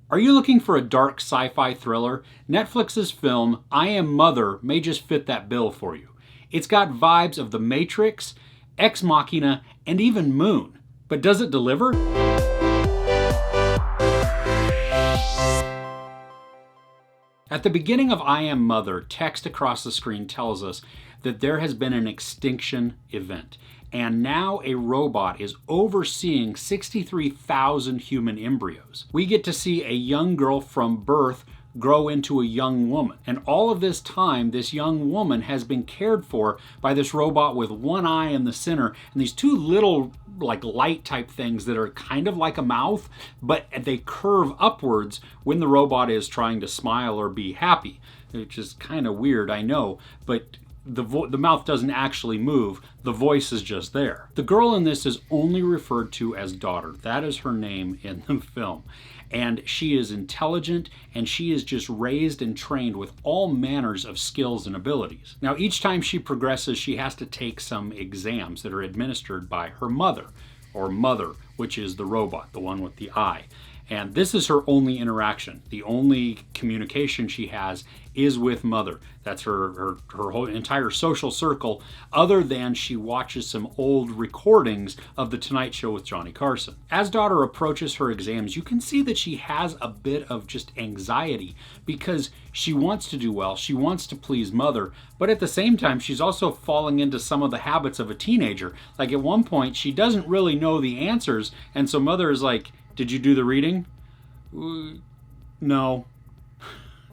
Are you looking for a dark sci-fi thriller? Netflix's film I Am Mother may just fit that bill for you. It's got vibes of The Matrix, Ex Machina, and even Moon. But does it deliver? At the beginning of I Am Mother, text across the screen tells us that there has been an extinction event, and now a robot is overseeing 63,000 human embryos. We get to see a young girl from birth grow into a young woman. And all of this time, this young woman has been cared for by this robot with one eye in the center and these two little like light type things that are kind of like a mouth, but they curve upwards when the robot is trying to smile or be happy, which is kind of weird, I know, but the mouth doesn't actually move, the voice is just there. The girl in this is only referred to as daughter. That is her name in the film. And she is intelligent, and she is just raised and trained with all manners of skills and abilities. Now, each time she progresses, she has to take some exams that are administered by her mother, or mother, which is the robot, the one with the eye. And this is her only interaction. The only communication she has is with mother. That's her whole entire social circle, other than she watches some old recordings of The Tonight Show with Johnny Carson. As daughter approaches her exams, you can see that she has a bit of just anxiety because she wants to do well, she wants to please mother, but at the same time, she's also falling into some of the habits of a teenager. Like at one point, she doesn't really know the answers, and so mother is like, "Did you do the reading?" No.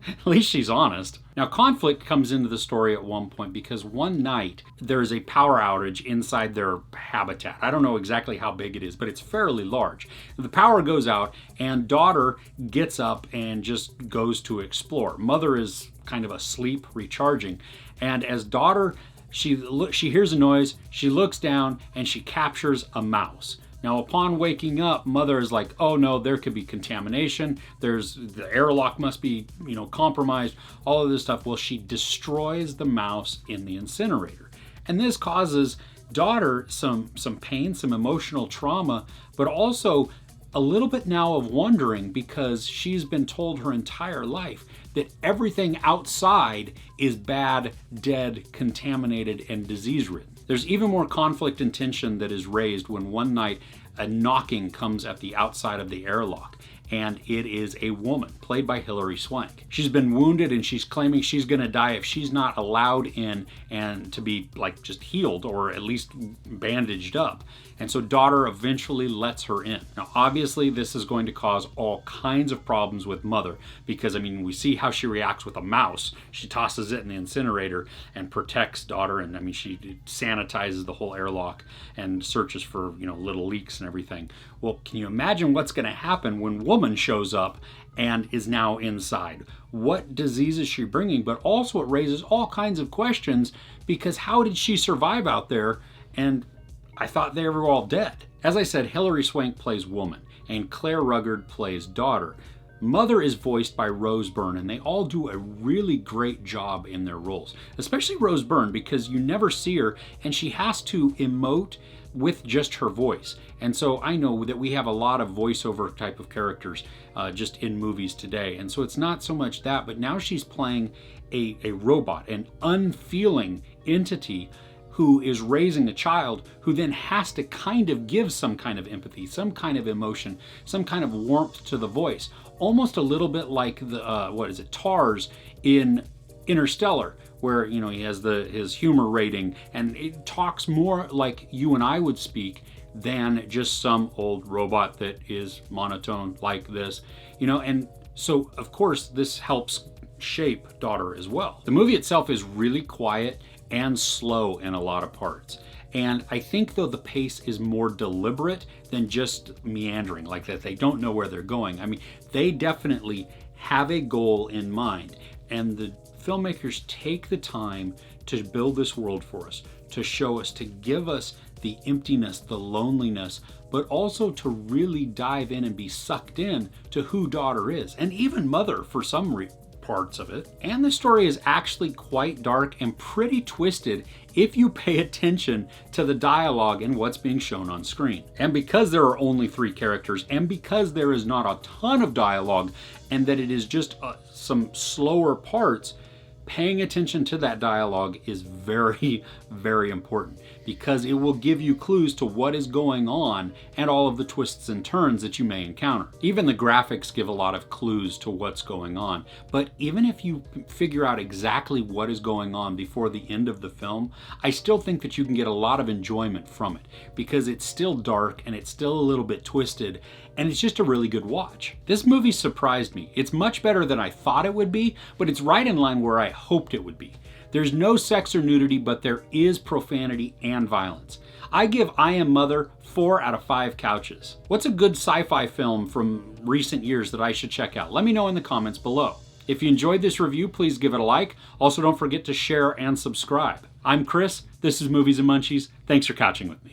At least she's honest. Now, conflict comes into the story at one point because one night there is a power outage inside their habitat. I don't know exactly how big it is, but it's fairly large. The power goes out and daughter gets up and just goes to explore. Mother is kind of asleep, recharging. And as daughter, she hears a noise, she looks down and she captures a mouse. Now, upon waking up, mother is like, "Oh no, there could be contamination. The airlock must be, compromised, all of this stuff." Well, she destroys the mouse in the incinerator. And this causes daughter some pain, some emotional trauma, but also a little bit now of wondering because she's been told her entire life that everything outside is bad, dead, contaminated, and disease-ridden. There's even more conflict and tension that is raised when one night a knocking comes at the outside of the airlock, and it is a woman played by Hilary Swank. She's been wounded and she's claiming she's going to die if she's not allowed in and to be just healed or at least bandaged up. And so daughter eventually lets her in. Now, obviously, this is going to cause all kinds of problems with mother because, we see how she reacts with a mouse. She tosses it in the incinerator and protects daughter, and she sanitizes the whole airlock and searches for, little leaks and everything. Well, can you imagine what's going to happen when woman shows up and is now inside? What disease is she bringing? But also it raises all kinds of questions because how did she survive out there? And I thought they were all dead. As I said, Hilary Swank plays woman and Clare Rugaard plays daughter. Mother is voiced by Byrne, and they all do a really great job in their roles, especially Byrne because you never see her and she has to emote with just her voice. And so I know that we have a lot of voiceover type of characters just in movies today. And so it's not so much that, but now she's playing a robot, an unfeeling entity who is raising a child who then has to kind of give some kind of empathy, some kind of emotion, some kind of warmth to the voice. Almost a little bit like the, Tars in Interstellar, where, he has his humor rating and it talks more like you and I would speak than just some old robot that is monotone like this, and so of course this helps shape daughter as well. The movie itself is really quiet and slow in a lot of parts. And I think though the pace is more deliberate than just meandering, like that they don't know where they're going. They definitely have a goal in mind, and the filmmakers take the time to build this world for us, to show us, to give us the emptiness, the loneliness, but also to really dive in and be sucked in to who daughter is, and even mother for some parts of it. And the story is actually quite dark and pretty twisted if you pay attention to the dialogue and what's being shown on screen. And because there are only 3 characters, and because there is not a ton of dialogue, and that it is just some slower parts, paying attention to that dialogue is very, very important, because it will give you clues to what is going on and all of the twists and turns that you may encounter. Even the graphics give a lot of clues to what's going on, but even if you figure out exactly what is going on before the end of the film, I still think that you can get a lot of enjoyment from it, because it's still dark and it's still a little bit twisted, and it's just a really good watch. This movie surprised me. It's much better than I thought it would be, but it's right in line where I hoped it would be. There's no sex or nudity, but there is profanity and violence. I give I Am Mother 4 out of 5 couches. What's a good sci-fi film from recent years that I should check out? Let me know in the comments below. If you enjoyed this review, please give it a like. Also, don't forget to share and subscribe. I'm Chris. This is Movies and Munchies. Thanks for couching with me.